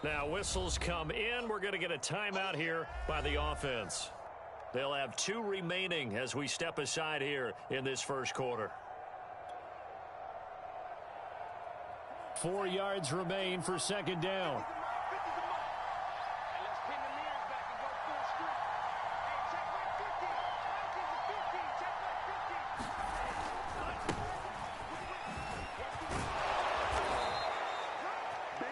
Now whistles come in. We're going to get a timeout here by the offense. They'll have 2 remaining as we step aside here in this first quarter. 4 yards remain for second down.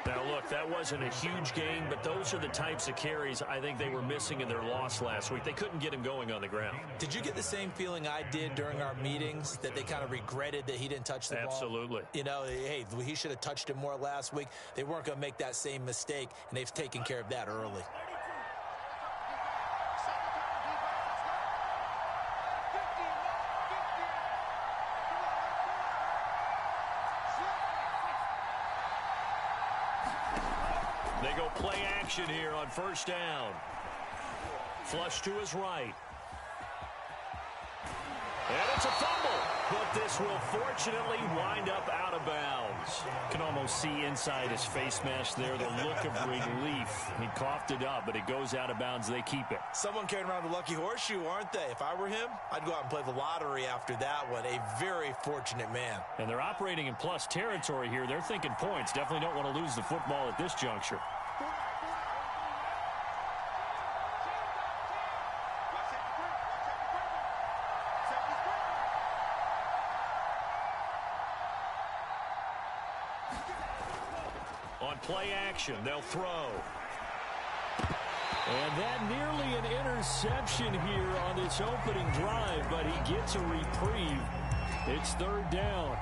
Now, look, that wasn't a huge gain, but those are the types of carries I think they were missing in their loss last week. They couldn't get him going on the ground. Did you get the same feeling I did during our meetings, that they kind of regretted that he didn't touch the ball? Absolutely. You know, hey, he should have touched it more last week. They weren't going to make that same mistake, and they've taken care of that early. They go play action here on first down. Flush to his right. And it's a fumble, but this will fortunately wind up out of bounds. Can almost see inside his face mask there the look of relief. He coughed it up, but it goes out of bounds. They keep it. Someone carrying around a lucky horseshoe, aren't they? If I were him, I'd go out and play the lottery after that one. A very fortunate man. And they're operating in plus territory here. They're thinking points. Definitely don't want to lose the football at this juncture. On play action, they'll throw. And that nearly an interception here on this opening drive, but he gets a reprieve. It's third down.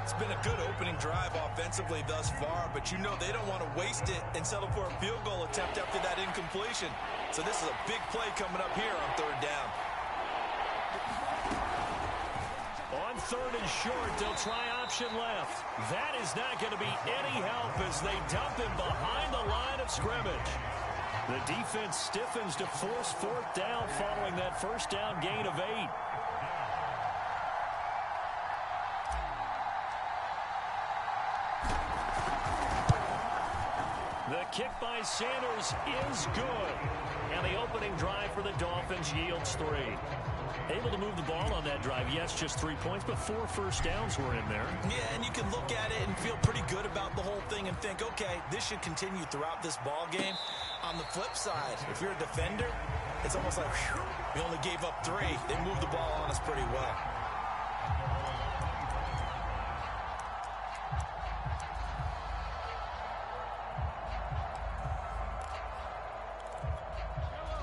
It's been a good opening drive offensively thus far, but you know they don't want to waste it and settle for a field goal attempt after that incompletion. So this is a big play coming up here on third down. On third and short, they'll try option left. That is not going to be any help as they dump him behind the line of scrimmage. The defense stiffens to force fourth down following that first down gain of 8. The kick by Sanders is good. And the opening drive for the Dolphins yields 3. Able to move the ball on that drive. Yes, just 3 points, but 4 first downs were in there. Yeah, and you can look at it and feel pretty good about the whole thing and think, okay, this should continue throughout this ball game. On the flip side, if you're a defender, it's almost like, whew, we only gave up 3. They moved the ball on us pretty well.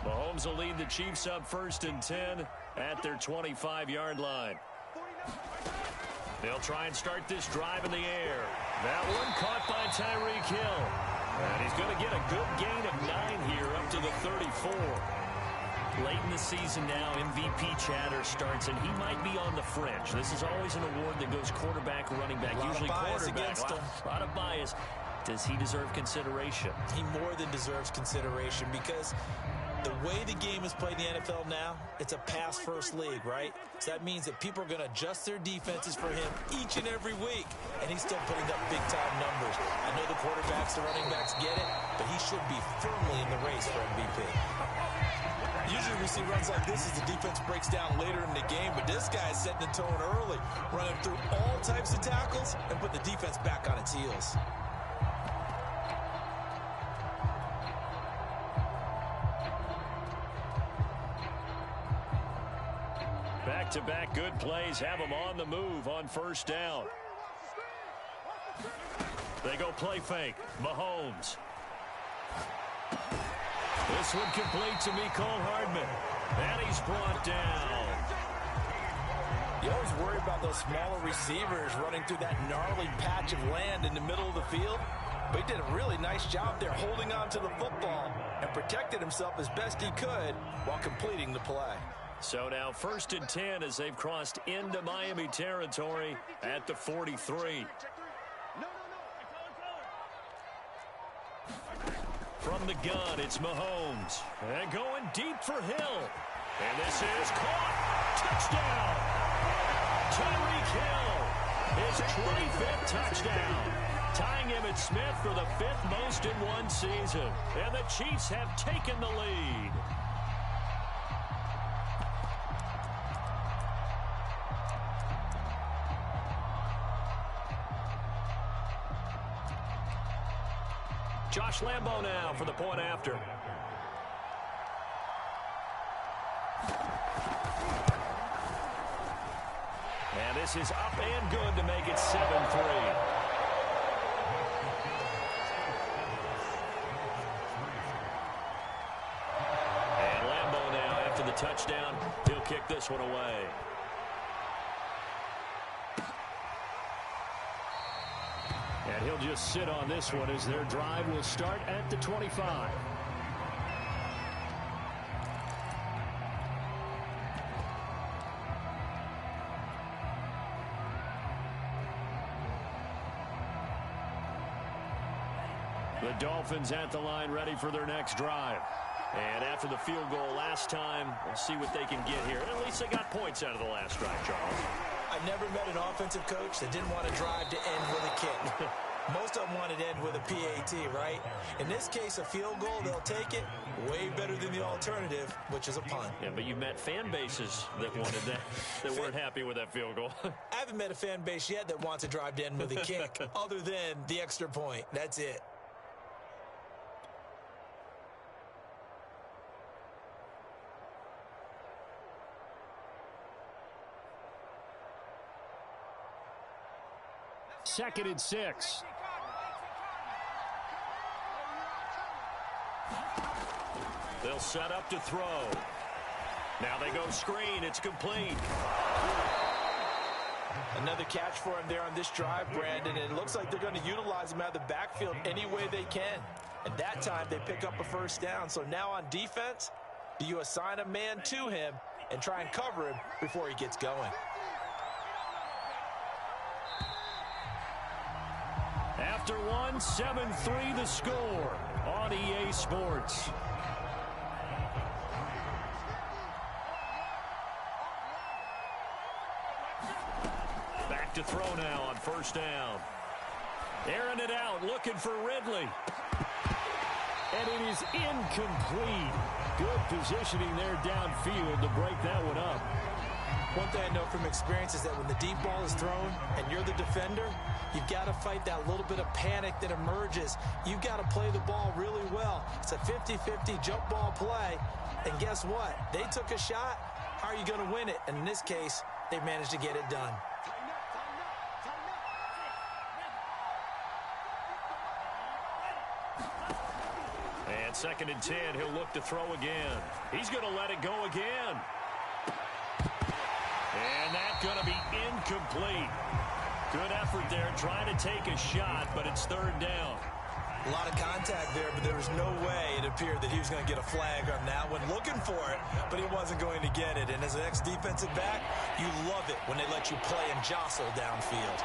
Mahomes will lead the Chiefs up first and 10 at their 25-yard line. They'll try and start this drive in the air. That one caught by Tyreek Hill. And he's going to get a good gain of 9 here up to the 34. Late in the season now, MVP chatter starts, and he might be on the fringe. This is always an award that goes quarterback, running back, usually quarterback. A lot of bias. Does he deserve consideration? He more than deserves consideration because the way the game is played in the NFL now, it's a pass-first league, right? So that means that people are going to adjust their defenses for him each and every week, and he's still putting up big-time numbers. I know the quarterbacks, the running backs get it, but he should be firmly in the race for MVP. Usually we see runs like this as the defense breaks down later in the game, but this guy is setting the tone early, running through all types of tackles and put the defense back on its heels. Back-to-back good plays have them on the move on first down. They go play fake. Mahomes. This one complete to Mecole Hardman. And he's brought down. You always worry about those smaller receivers running through that gnarly patch of land in the middle of the field. But he did a really nice job there holding on to the football and protected himself as best he could while completing the play. So now first and 10 as they've crossed into Miami territory at the 43. From the gun, it's Mahomes. And going deep for Hill. And this is caught. Touchdown. Tyreek Hill. His 25th touchdown. Tying him Tyron Smith for the 5th most in one season. And the Chiefs have taken the lead. Josh Lambo now for the point after. And this is up and good to make it 7-3. And Lambo now after the touchdown. He'll kick this one away. And he'll just sit on this one as their drive will start at the 25. The Dolphins at the line ready for their next drive. And after the field goal last time, we'll see what they can get here. At least they got points out of the last drive, Charles. I've never met an offensive coach that didn't want to drive to end with a kick. Most of them wanted to end with a PAT, right? In this case, a field goal, they'll take it. Way better than the alternative, which is a punt. Yeah, but you've met fan bases that wanted that, that weren't happy with that field goal. I haven't met a fan base yet that wants to drive to end with a kick, other than the extra point. That's it. Second and 6. They'll set up to throw. Now they go screen. It's complete. Another catch for him there on this drive, Brandon, and it looks like they're going to utilize him out of the backfield any way they can. And that time they pick up a first down. So now on defense, do you assign a man to him and try and cover him before he gets going? After one, 7-3 the score on EA Sports. Back to throw now on first down. Airing it out, looking for Ridley. And it is incomplete. Good positioning there downfield to break that one up. One thing I know from experience is that when the deep ball is thrown and you're the defender, you've got to fight that little bit of panic that emerges. You've got to play the ball really well. It's a 50-50 jump ball play. And guess what? They took a shot. How are you going to win it? And in this case, they managed to get it done. And second and 10, he'll look to throw again. He's going to let it go again. And that's going to be incomplete. Good effort there trying to take a shot, but it's third down. A lot of contact there, but there was no way it appeared that he was going to get a flag on that one. Looking for it, but he wasn't going to get it. And as an ex-defensive back, you love it when they let you play and jostle downfield.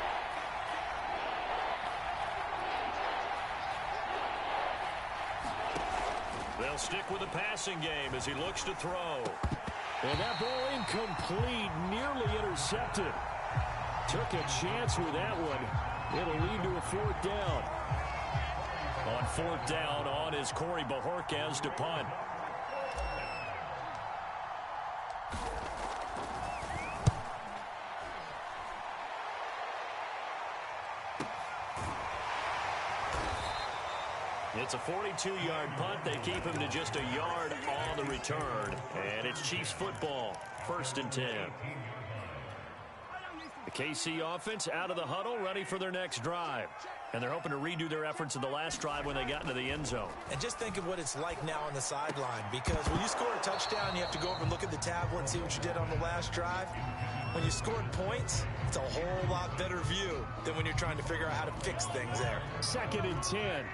They'll stick with the passing game as he looks to throw. And that ball incomplete, nearly intercepted. Took a chance with that one. It'll lead to a fourth down. On fourth down, on is Corey Bajorquez to punt. It's a 42-yard punt. They keep him to just a yard on the return. And it's Chiefs football, 1st and 10. The KC offense out of the huddle, ready for their next drive. And they're hoping to redo their efforts in the last drive when they got into the end zone. And just think of what it's like now on the sideline, because when you score a touchdown, you have to go over and look at the tablet and see what you did on the last drive. When you scored points, it's a whole lot better view than when you're trying to figure out how to fix things there. 2nd and 10.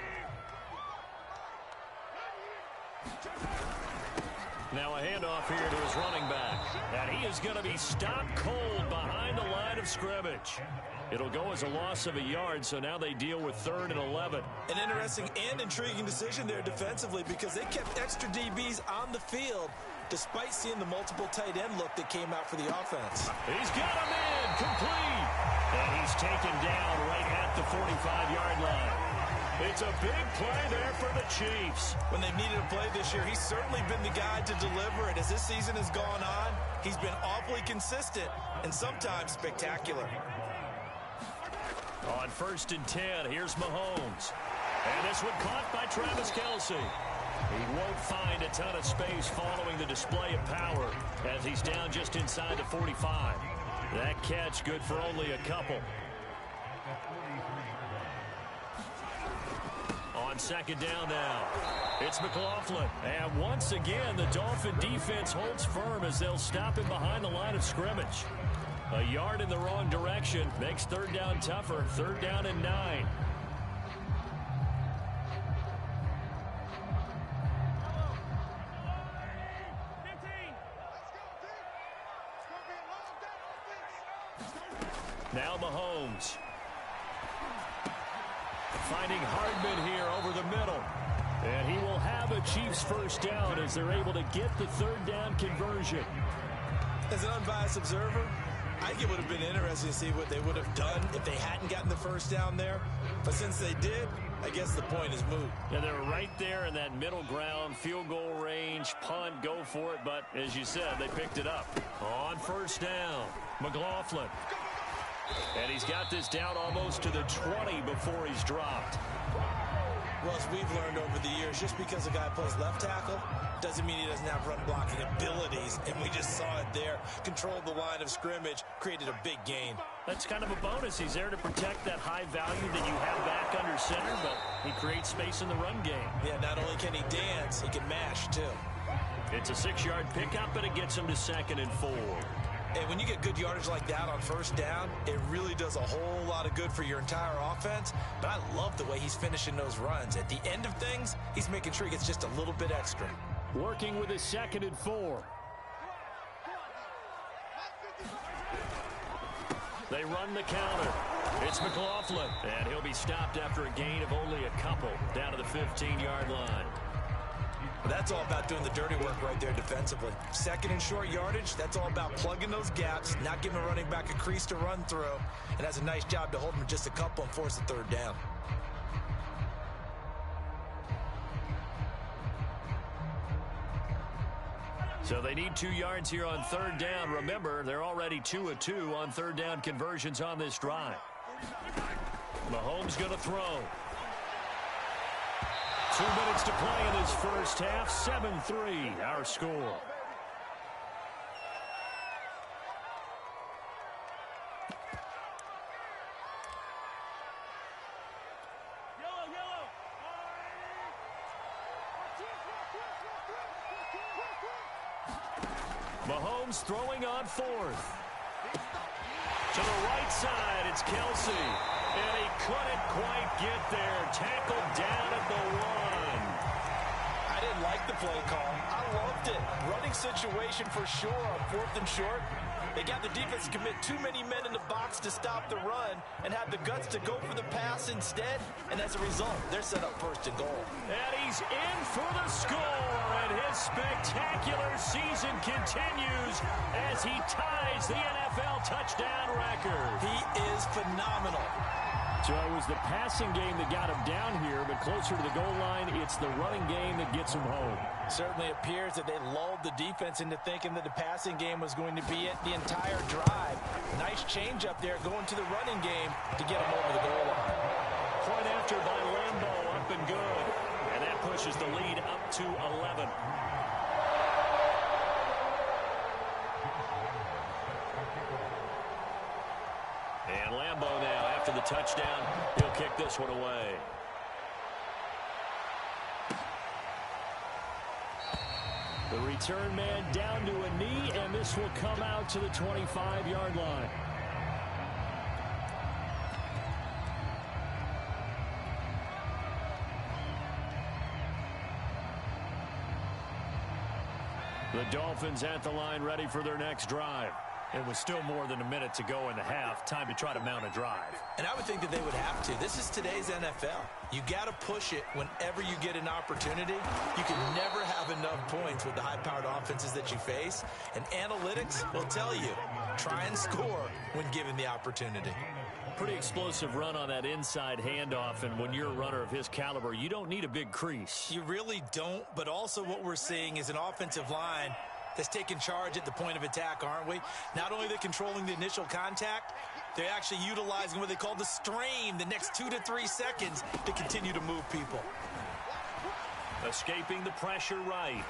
Now a handoff here to his running back. And he is going to be stopped cold behind the line of scrimmage. It'll go as a loss of a yard, so now they deal with 3rd and 11. An interesting and intriguing decision there defensively, because they kept extra DBs on the field despite seeing the multiple tight end look that came out for the offense. He's got him in, complete. And he's taken down right at the 45-yard line. It's a big play there for the Chiefs. When they've needed a play this year, he's certainly been the guy to deliver it. As this season has gone on, he's been awfully consistent and sometimes spectacular. On 1st and 10, here's Mahomes. And this one caught by Travis Kelce. He won't find a ton of space following the display of power as he's down just inside the 45. That catch good for only a couple. On 2nd down now, it's McLaughlin. And once again, the Dolphin defense holds firm as they'll stop him behind the line of scrimmage. A yard in the wrong direction makes 3rd down tougher. 3rd down and 9. Now Mahomes. Finding Hardman here over the middle. And he will have a Chiefs 1st down as they're able to get the 3rd down conversion. As an unbiased observer, I think it would have been interesting to see what they would have done if they hadn't gotten the 1st down there. But since they did, I guess the point is moot. Yeah, they were right there in that middle ground, field goal range, punt, go for it. But as you said, they picked it up. On 1st down, McLaughlin. And he's got this down almost to the 20 before he's dropped. Well, as we've learned over the years, just because a guy plays left tackle doesn't mean he doesn't have run blocking abilities. And we just saw it there. Controlled the line of scrimmage, created a big gain. That's kind of a bonus. He's there to protect that high value that you have back under center, but he creates space in the run game. Yeah, not only can he dance, he can mash, too. It's a 6-yard pickup, and it gets him to 2nd and 4. And when you get good yardage like that on 1st down, it really does a whole lot of good for your entire offense. But I love the way he's finishing those runs. At the end of things, he's making sure he gets just a little bit extra. Working with his 2nd and 4. They run the counter. It's McLaughlin, and he'll be stopped after a gain of only a couple down to the 15-yard line. That's all about doing the dirty work right there defensively. 2nd and short yardage, that's all about plugging those gaps, not giving a running back a crease to run through, and has a nice job to hold him just a couple and force the 3rd down. So they need 2 yards here on 3rd down. Remember, they're already 2 of 2 on 3rd down conversions on this drive. Mahomes going to throw. 2 minutes to play in this 1st half. 7-3, our score. Mahomes throwing on 4th. To the right side, it's Kelce. And he couldn't quite get there. Tackled down at the 1. I didn't like the play call. I loved it. Running situation for sure on 4th and short. They got the defense to commit too many men in the box to stop the run and have the guts to go for the pass instead. And as a result, they're set up 1st and goal. And he's in for the score. And his spectacular season continues as he ties the NFL touchdown record. He is phenomenal. So it was the passing game that got him down here, but closer to the goal line, it's the running game that gets him home. Certainly appears that they lulled the defense into thinking that the passing game was going to be it the entire drive. Nice change up there going to the running game to get him over the goal line. Point after by Lambeau, up and good. And that pushes the lead up to 11. And Lambeau now, after the touchdown, he'll kick this one away. The return man down to a knee, and this will come out to the 25-yard line. The Dolphins at the line ready for their next drive. It was still more than a minute to go in the half. Time to try to mount a drive. And I would think that they would have to. This is today's NFL. You got to push it whenever you get an opportunity. You can never have enough points with the high-powered offenses that you face. And analytics will tell you, try and score when given the opportunity. Pretty explosive run on that inside handoff, and when you're a runner of his caliber, you don't need a big crease. You really don't, but also what we're seeing is an offensive line that's taking charge at the point of attack, aren't we? Not only are they controlling the initial contact, they're actually utilizing what they call the strain the next 2 to 3 seconds to continue to move people. Escaping the pressure right.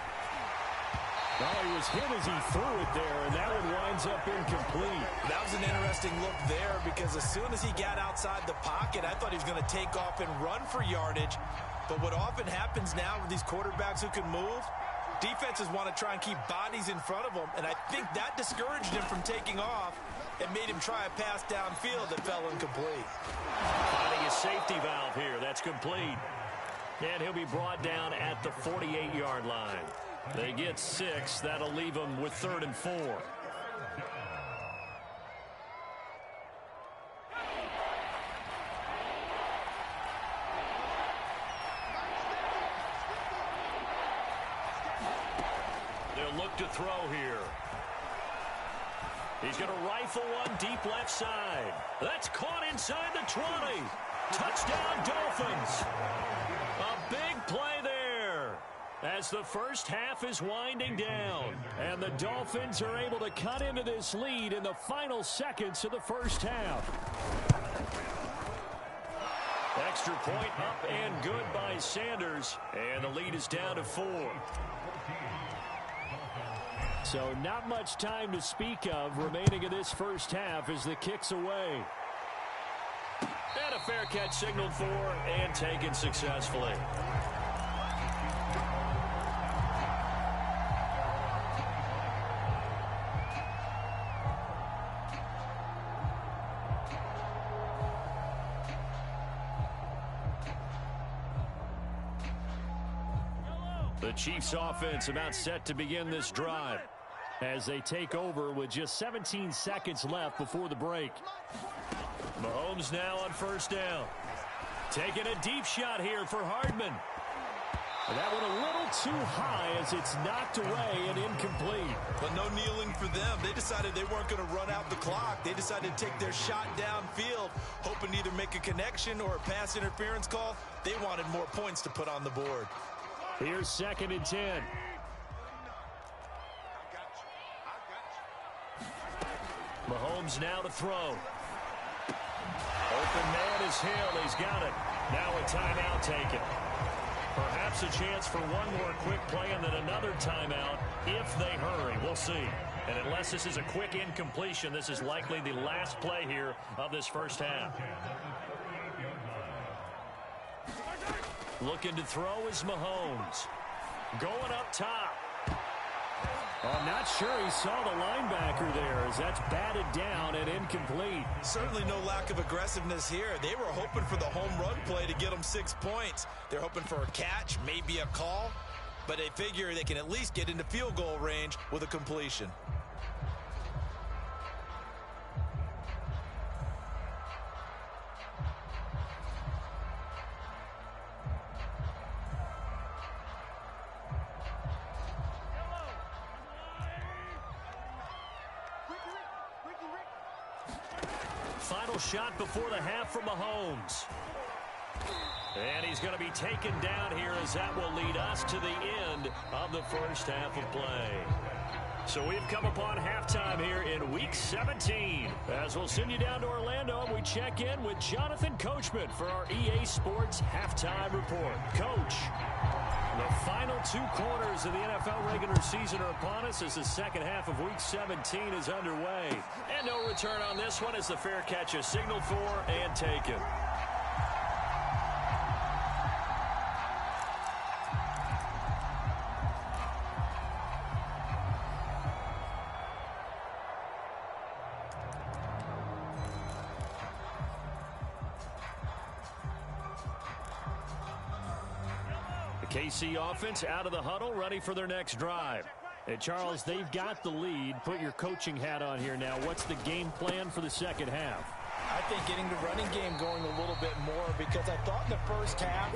Well, he was hit as he threw it there, and that one winds up incomplete. That was an interesting look there because as soon as he got outside the pocket, I thought he was going to take off and run for yardage. But what often happens now with these quarterbacks who can move, defenses want to try and keep bodies in front of them, and I think that discouraged him from taking off and made him try a pass downfield that fell incomplete. Finding a safety valve here. That's complete. And he'll be brought down at the 48-yard line. They get 6. That'll leave them with 3rd and 4. They'll look to throw here. He's going to rifle one deep left side. That's caught inside the 20. Touchdown, Dolphins. A big play there as the first half is winding down. And the Dolphins are able to cut into this lead in the final seconds of the first half. Extra point up and good by Sanders. And the lead is down to 4. So not much time to speak of remaining in this first half as the kick's away. And a fair catch signaled for and taken successfully. The Chiefs offense about set to begin this drive as they take over with just 17 seconds left before the break. Mahomes now on first down. Taking a deep shot here for Hardman. And that one a little too high as it's knocked away and incomplete. But no kneeling for them. They decided they weren't going to run out the clock. They decided to take their shot downfield, hoping to either make a connection or a pass interference call. They wanted more points to put on the board. Here's 2nd and 10. Mahomes now to throw. Open man is Hill. He's got it. Now a timeout taken. Perhaps a chance for one more quick play and then another timeout if they hurry. We'll see. And unless this is a quick incompletion, this is likely the last play here of this first half. Looking to throw is Mahomes. Going up top. I'm not sure he saw the linebacker there as that's batted down and incomplete. Certainly no lack of aggressiveness here. They were hoping for the home run play to get them 6 points. They're hoping for a catch, maybe a call, but they figure they can at least get into field goal range with a completion. Final shot before the half from Mahomes. And he's going to be taken down here as that will lead us to the end of the first half of play. So we've come upon halftime here in Week 17. As we'll send you down to Orlando, and we check in with Jonathan Coachman for our EA Sports Halftime Report. Coach, the final 2 quarters of the NFL regular season are upon us as the second half of Week 17 is underway. And no return on this one as the fair catch is signaled for and taken. KC offense out of the huddle, ready for their next drive. And Charles, they've got the lead. Put your coaching hat on here now. What's the game plan for the second half? I think getting the running game going a little bit more because I thought in the first half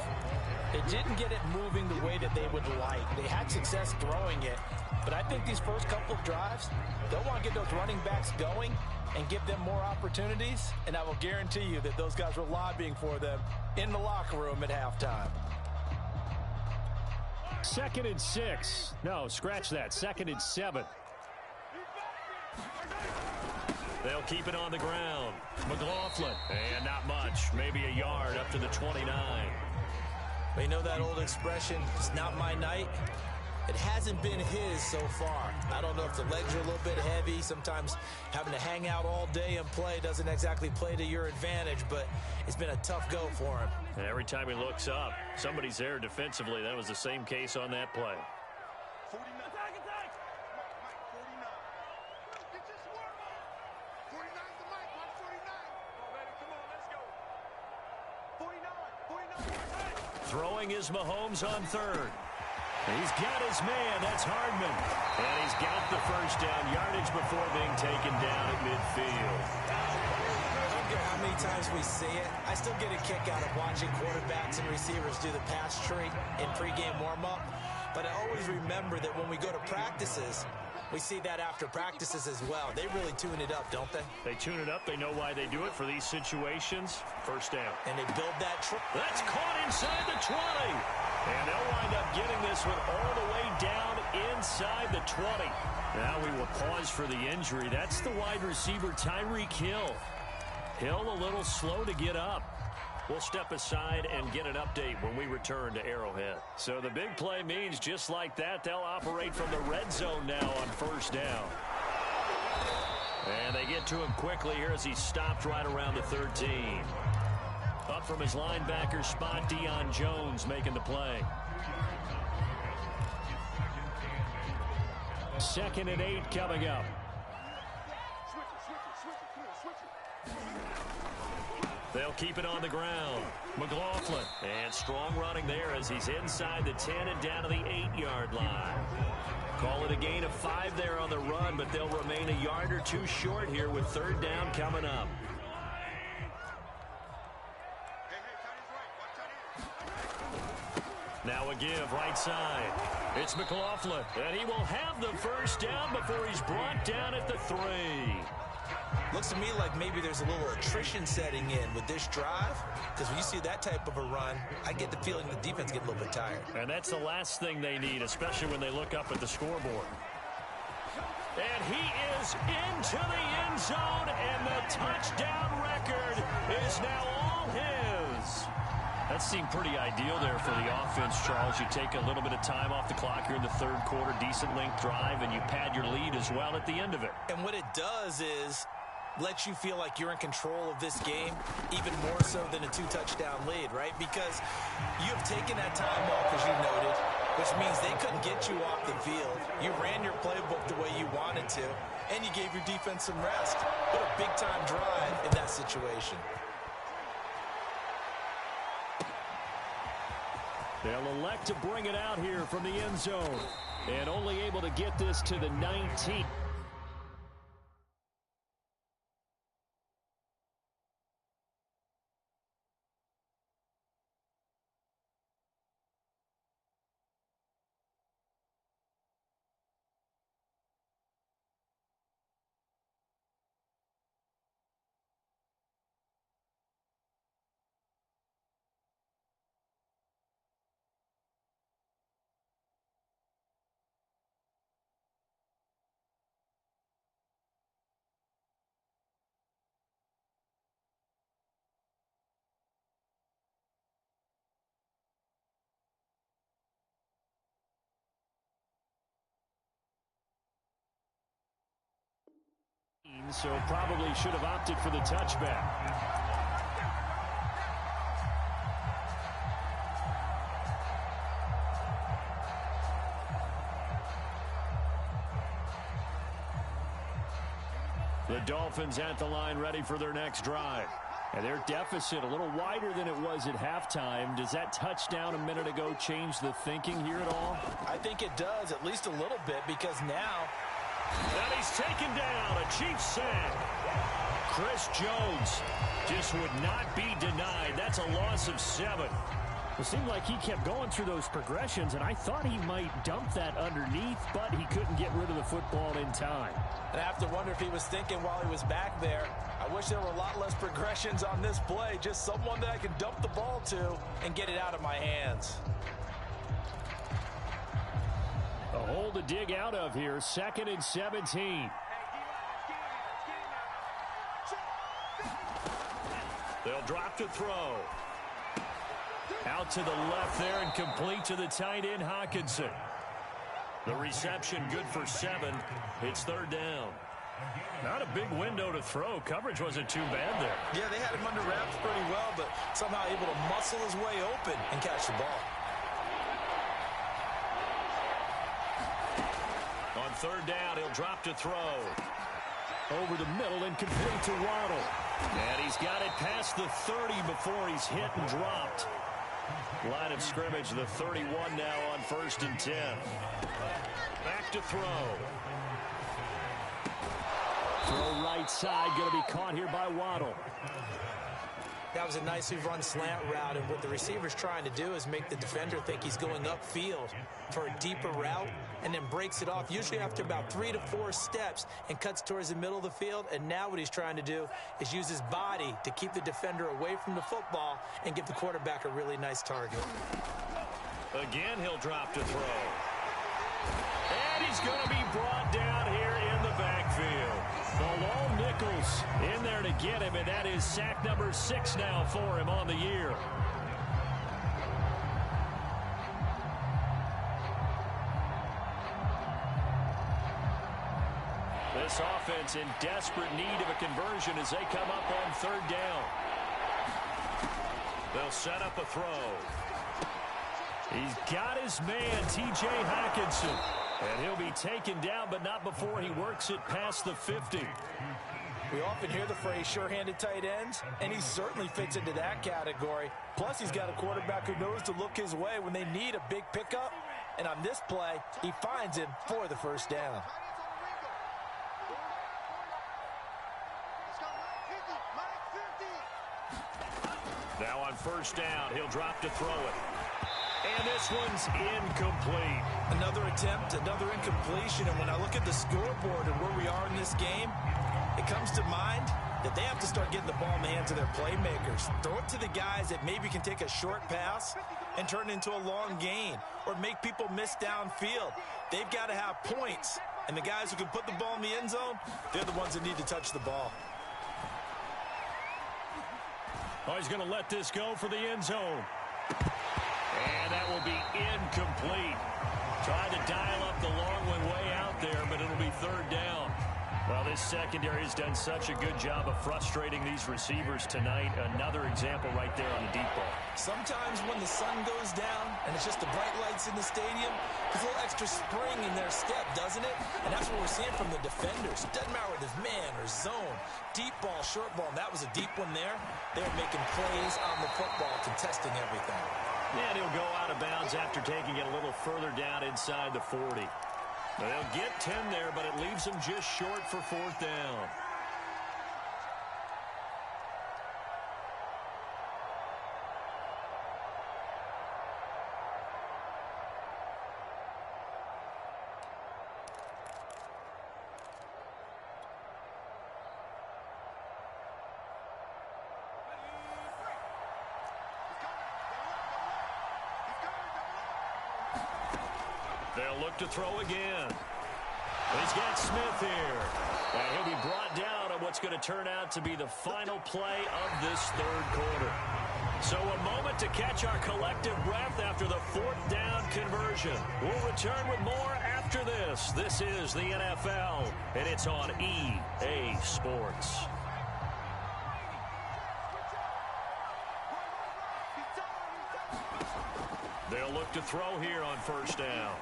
it didn't get it moving the way that they would like. They had success throwing it, But I think these first couple of drives, they'll want to get those running backs going and give them more opportunities. And I will guarantee you that those guys were lobbying for them in the locker room at halftime. 2nd and 6. No, scratch that. 2nd and 7. They'll keep it on the ground. McLaughlin, and not much. Maybe a yard up to the 29. But you know that old expression, it's not my night? It hasn't been his so far. I don't know if the legs are a little bit heavy. Sometimes having to hang out all day and play doesn't exactly play to your advantage, but it's been a tough go for him. And every time he looks up, somebody's there defensively. That was the same case on that play. Throwing is Mahomes on 3rd. He's got his man. That's Hardman. And he's got the first down yardage before being taken down at midfield. I don't care how many times we see it. I still get a kick out of watching quarterbacks and receivers do the pass tree in pregame warm-up. But I always remember that when we go to practices, we see that after practices as well. They really tune it up, don't they? They tune it up. They know why they do it for these situations. First down. And they build that tree. That's caught inside the 20. And they'll wind up getting this one all the way down inside the 20. Now we will pause for the injury. That's the wide receiver, Tyreek Hill. Hill a little slow to get up. We'll step aside and get an update when we return to Arrowhead. So the big play means just like that, they'll operate from the red zone now on first down. And they get to him quickly here as he stopped right around the 13. Up from his linebacker spot, Deion Jones making the play. 2nd and 8 coming up. They'll keep it on the ground. McLaughlin. And strong running there as he's inside the 10 and down to the 8-yard line. Call it a gain of 5 there on the run, but they'll remain a yard or two short here with 3rd down coming up. Now a give right side. It's McLaughlin, and he will have the first down before he's brought down at the 3. Looks to me like maybe there's a little attrition setting in with this drive, because when you see that type of a run, I get the feeling the defense get a little bit tired. And that's the last thing they need, especially when they look up at the scoreboard. And he is into the end zone, and the touchdown record is now all his. That seemed pretty ideal there for the offense, Charles. You take a little bit of time off the clock here in the 3rd quarter, decent length drive, and you pad your lead as well at the end of it. And what it does is let you feel like you're in control of this game, even more so than a 2-touchdown lead, right? Because you have taken that time off, as you noted, which means they couldn't get you off the field. You ran your playbook the way you wanted to, and you gave your defense some rest. What a big-time drive in that situation. They'll elect to bring it out here from the end zone, and only able to get this to the 19. So probably should have opted for the touchback. The Dolphins at the line ready for their next drive. And their deficit a little wider than it was at halftime. Does that touchdown a minute ago change the thinking here at all? I think it does, at least a little bit, because now... And he's taken down, a Chiefs sack. Chris Jones just would not be denied. That's a loss of 7. It seemed like he kept going through those progressions, and I thought he might dump that underneath, but he couldn't get rid of the football in time. And I have to wonder if he was thinking while he was back there, I wish there were a lot less progressions on this play, just someone that I can dump the ball to and get it out of my hands. A hole to dig out of here, 2nd and 17. They'll drop to throw. Out to the left there and complete to the tight end, Hockenson. The reception good for 7. It's 3rd down. Not a big window to throw. Coverage wasn't too bad there. Yeah, they had him under wraps pretty well, but somehow able to muscle his way open and catch the ball. On 3rd down, he'll drop to throw. Over the middle and complete to Waddle. And he's got it past the 30 before he's hit and dropped. Line of scrimmage, the 31 now on 1st and 10. Back to throw. Throw right side, going to be caught here by Waddle. That was a nicely run slant route, and what the receiver's trying to do is make the defender think he's going upfield for a deeper route, and then breaks it off, usually after about 3 to 4 steps, and cuts towards the middle of the field. And now what he's trying to do is use his body to keep the defender away from the football and give the quarterback a really nice target. Again, he'll drop to throw. And he's going to be brought down here in the backfield. The lone nickel's in there to get him, and that is sack number 6 now for him on the year. This offense in desperate need of a conversion as they come up on 3rd down. They'll set up a throw. He's got his man, T.J. Hockenson. And he'll be taken down, but not before he works it past the 50. We often hear the phrase sure-handed tight ends, and he certainly fits into that category. Plus, he's got a quarterback who knows to look his way when they need a big pickup. And on this play, he finds him for the 1st down. Now on 1st down, he'll drop to throw it. And this one's incomplete. Another attempt, another incompletion. And when I look at the scoreboard and where we are in this game, it comes to mind that they have to start getting the ball in the hands of their playmakers. Throw it to the guys that maybe can take a short pass and turn it into a long gain or make people miss downfield. They've got to have points. And the guys who can put the ball in the end zone, they're the ones that need to touch the ball. Oh, he's going to let this go for the end zone. And that will be incomplete. Tried to dial up the long one way out there, but it'll be 3rd down. Well, this secondary has done such a good job of frustrating these receivers tonight. Another example right there on the deep ball. Sometimes when the sun goes down and it's just the bright lights in the stadium, there's a little extra spring in their step, doesn't it? And that's what we're seeing from the defenders. Doesn't matter whether it's man or zone, deep ball, short ball. And that was a deep one there. They were making plays on the football, contesting everything. And he'll go out of bounds after taking it a little further down inside the 40. They'll get 10 there, but it leaves them just short for 4th down. They'll look to throw again. He's got Smith here. And he'll be brought down on what's going to turn out to be the final play of this 3rd quarter. So a moment to catch our collective breath after the 4th down conversion. We'll return with more after this. This is the NFL, and it's on EA Sports. They'll look to throw here on 1st down.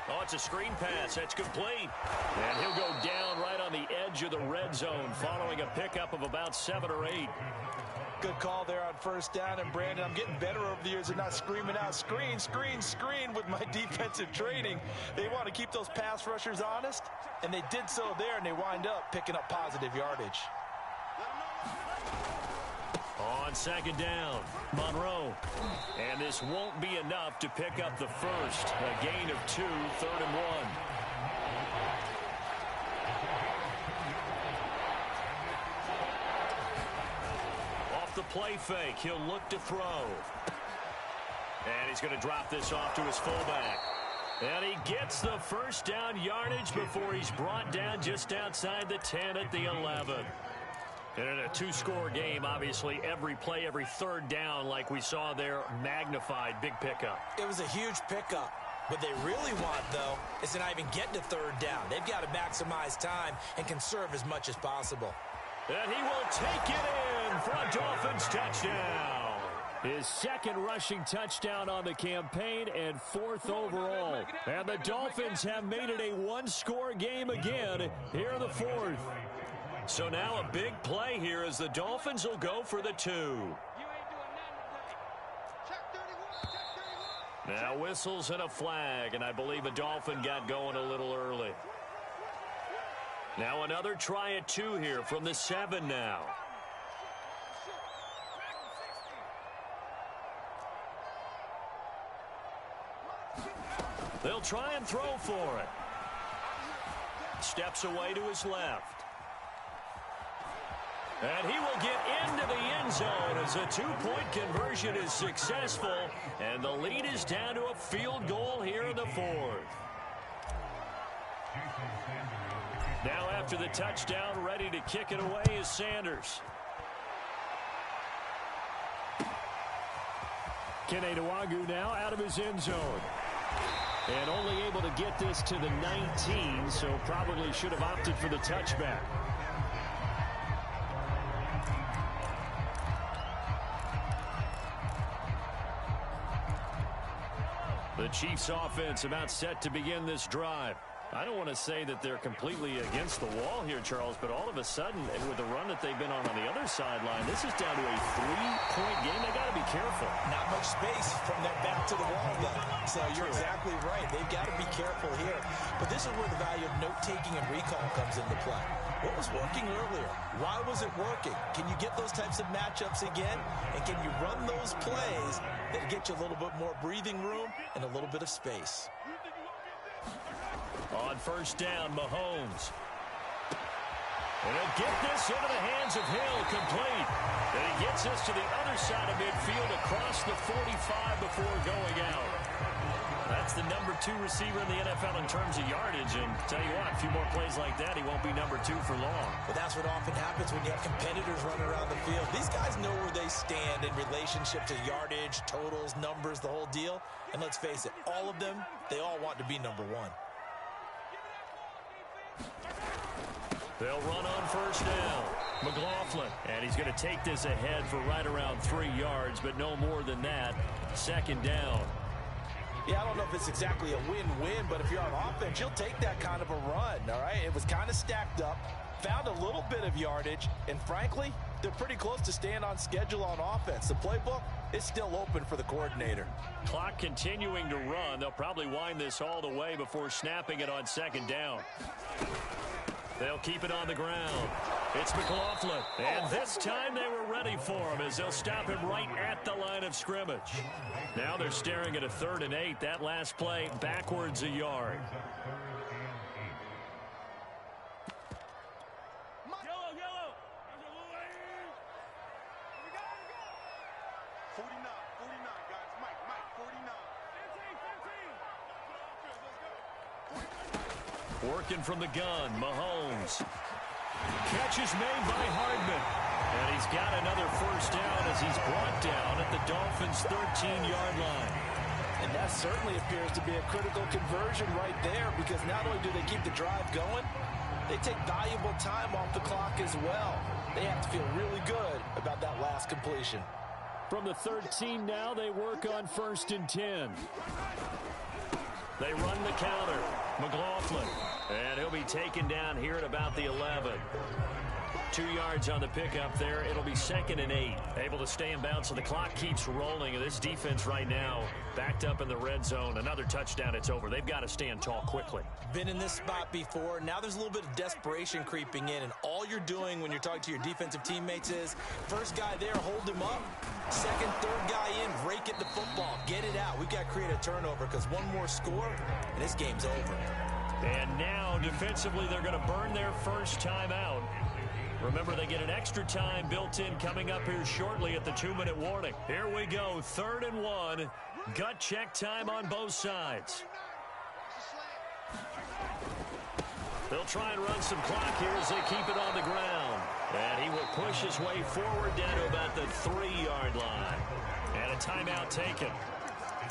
Oh, it's a screen pass. That's complete. And he'll go down right on the edge of the red zone following a pickup of about 7 or 8. Good call there on 1st down. And, Brandon, I'm getting better over the years at not screaming out, screen, screen, screen with my defensive training. They want to keep those pass rushers honest, and they did so there, and they wind up picking up positive yardage. On 2nd down, Monroe. And this this won't be enough to pick up the first. A gain of 2, 3rd and 1. Off the play fake, he'll look to throw. And he's going to drop this off to his fullback. And he gets the first down yardage before he's brought down just outside the 10 at the 11. And in a 2-score game, obviously, every play, every 3rd down, like we saw there, magnified. Big pickup. It was a huge pickup. What they really want, though, is to not even get to 3rd down. They've got to maximize time and conserve as much as possible. And he will take it in for a Dolphins touchdown. His 2nd rushing touchdown on the campaign and 4th overall. And the Dolphins have made it a 1-score game again here in the 4th. So now a big play here as the Dolphins will go for the 2. Now whistles and a flag, and I believe a Dolphin got going a little early. Now another try at 2 here from the 7 now. They'll try and throw for it. Steps away to his left. And he will get into the end zone as a 2-point conversion is successful. And the lead is down to a field goal here in the 4th. Now after the touchdown, ready to kick it away is Sanders. Kene Nwangwu now out of his end zone. And only able to get this to the 19, so probably should have opted for the touchback. The Chiefs offense about set to begin this drive. I don't want to say that they're completely against the wall here, Charles, but all of a sudden, and with the run that they've been on the other sideline, this is down to a 3-point game. They got to be careful. Not much space from their back to the wall, though. So you're exactly right. They've got to be careful here. But this is where the value of note-taking and recall comes into play. What was working earlier? Why was it working? Can you get those types of matchups again? And can you run those plays that get you a little bit more breathing room and a little bit of space? On first down, Mahomes. And he'll get this into the hands of Hill, complete. And he gets this to the other side of midfield across the 45 before going out. That's the number 2 receiver in the NFL in terms of yardage. And tell you what, a few more plays like that, he won't be number 2 for long. But that's what often happens when you have competitors running around the field. These guys know where they stand in relationship to yardage, totals, numbers, the whole deal. And let's face it, all of them, they all want to be number 1. They'll run on first down. McLaughlin, and he's going to take this ahead for right around 3 yards, but no more than that. 2nd down. Yeah, I don't know if it's exactly a win-win, but if you're on offense, you'll take that kind of a run, all right? It was kind of stacked up, found a little bit of yardage, and frankly, they're pretty close to staying on schedule on offense. The playbook is still open for the coordinator. Clock continuing to run. They'll probably wind this all the way before snapping it on 2nd down. They'll keep it on the ground. It's McLaughlin. And this time they were ready for him as they'll stop him right at the line of scrimmage. Now they're staring at a 3rd and 8. That last play backwards a yard. Working from the gun, Mahomes. Catch is made by Hardman. And he's got another first down as he's brought down at the Dolphins' 13-yard line. And that certainly appears to be a critical conversion right there, because not only do they keep the drive going, they take valuable time off the clock as well. They have to feel really good about that last completion. From the 13 now, they work on 1st and 10. They run the counter. McLaughlin. And he'll be taken down here at about the 11. 2 yards on the pickup there. It'll be 2nd and 8. Able to stay in bounds, so the clock keeps rolling. And this defense right now backed up in the red zone. Another touchdown, it's over. They've got to stand tall quickly. Been in this spot before. Now there's a little bit of desperation creeping in. And all you're doing when you're talking to your defensive teammates is, first guy there, hold him up. 2nd, 3rd guy in, rake at the football. we got to create a turnover because one more score, and this game's over. And now, defensively, they're going to burn their first timeout. Remember, they get an extra time built in coming up here shortly at the 2-minute warning. Here we go, 3rd and 1. Gut check time on both sides. They'll try and run some clock here as they keep it on the ground. And he will push his way forward down to about the 3-yard line. And a timeout taken.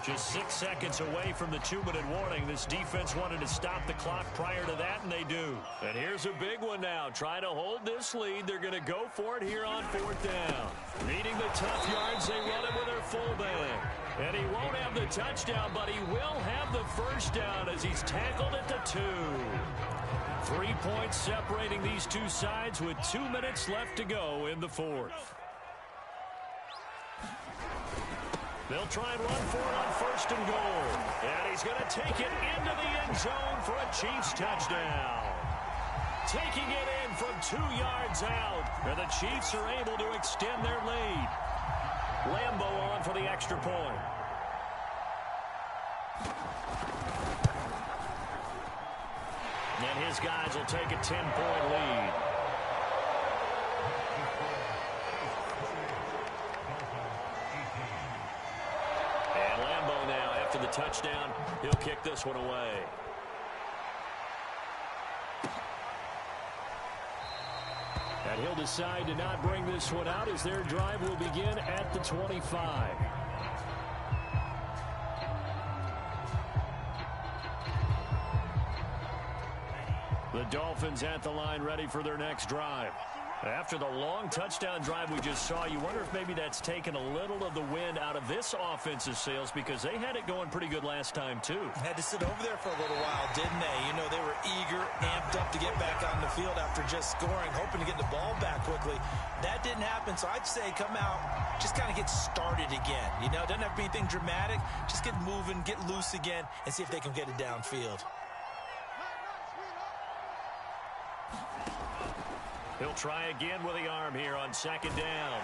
Just 6 seconds away from the 2-minute warning. This defense wanted to stop the clock prior to that, and they do. And here's a big one now. Trying to hold this lead. They're going to go for it here on 4th down. Needing the tough yards, they run it with their fullback. And he won't have the touchdown, but he will have the first down as he's tackled at the 2. 3 points separating these two sides with 2 minutes left to go in the 4th. They'll try and run for it on 1st and goal. And he's going to take it into the end zone for a Chiefs touchdown. Taking it in from 2 yards out. And the Chiefs are able to extend their lead. Lambo on for the extra point. And his guys will take a 10-point lead. And Lambo now, after the touchdown, he'll kick this one away. And he'll decide to not bring this one out as their drive will begin at the 25. The Dolphins at the line ready for their next drive. After the long touchdown drive we just saw, you wonder if maybe that's taken a little of the wind out of this offensive sails because they had it going pretty good last time too. Had to sit over there for a little while, didn't they? You know, they were eager, amped up to get back on the field after just scoring, hoping to get the ball back quickly. That didn't happen, so I'd say come out, just kind of get started again. You know, it doesn't have to be anything dramatic. Just get moving, get loose again, and see if they can get it downfield. He'll try again with the arm here on 2nd down.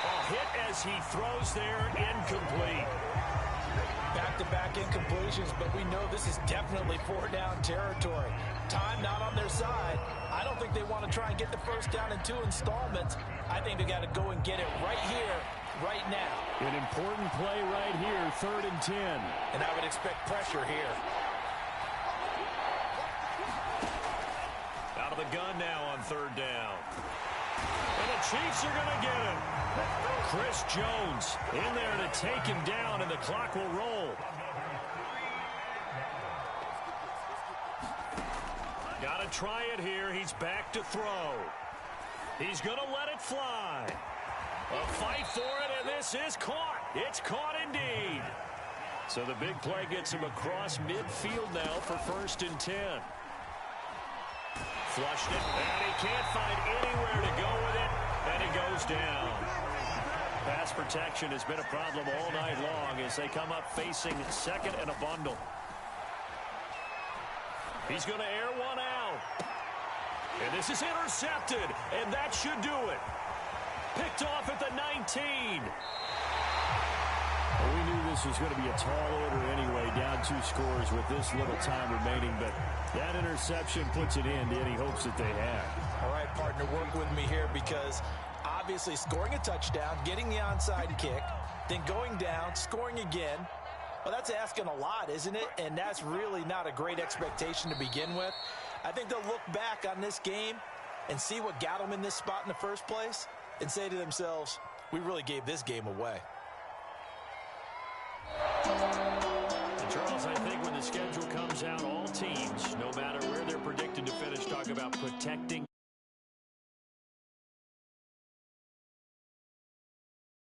A hit as he throws there, incomplete. Back-to-back incompletions, but we know this is definitely 4-down territory. Time not on their side. I don't think they want to try and get the first down in 2 installments. I think they got to go and get it right here, right now. An important play right here, 3rd and 10. And I would expect pressure here. Out of the gun now on 3rd down. And the Chiefs are going to get him. Chris Jones in there to take him down, and the clock will roll. Got to try it here. He's back to throw. He's going to let it fly. A fight for it, and this is caught. It's caught indeed. So the big play gets him across midfield now for 1st and 10. Flushed it, and he can't find anywhere to go with it, and he goes down. Pass protection has been a problem all night long as they come up facing 2nd and a bundle. He's going to air one out. And this is intercepted, and that should do it. Picked off at the 19. We knew this was going to be a tall order anyway, down 2 scores with this little time remaining, but that interception puts it in to any hopes that they had. All right, partner, work with me here because obviously scoring a touchdown, getting the onside kick, then going down, scoring again, well, that's asking a lot, isn't it? And that's really not a great expectation to begin with. I think they'll look back on this game and see what got them in this spot in the first place and say to themselves, we really gave this game away. And Charles, I think when the schedule comes out, all teams, no matter where they're predicted to finish, talk about protecting